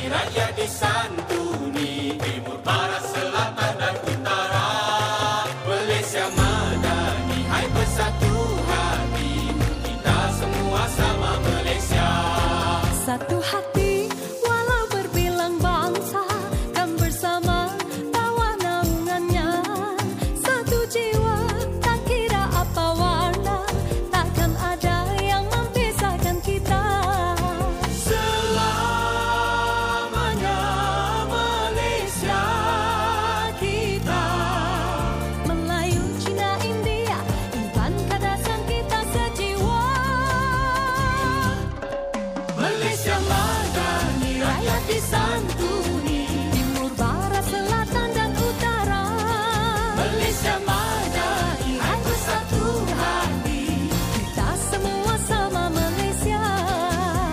rakyat disantuni, timur, barat, selatan dan utara. Malaysia madani, hai bersatu hati, kita semua sama Malaysia. Satu hati walau berbilang bangsa, kan bersama tawa naungannya. Satu jiwa tak kira apa warna, takkan ada yang memisahkan kita. Selamanya Malaysia kita. Melayu, Cina, India, Intan, Kadazan, kita sejiwa. Malaysia madani, rakyat disantuni, Timur, barat, selatan dan utara. Malaysia madani, hai bersatu hati, Kita semua sama Malaysia.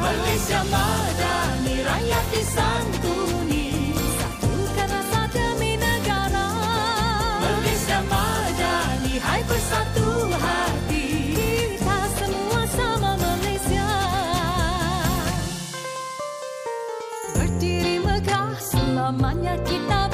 Malaysia madani, rakyat disantuni, Satukan rasa demi negara. Malaysia madani, hai bersatu hati. Kita semua sama Malaysia. Berdiri megah, selamanya kita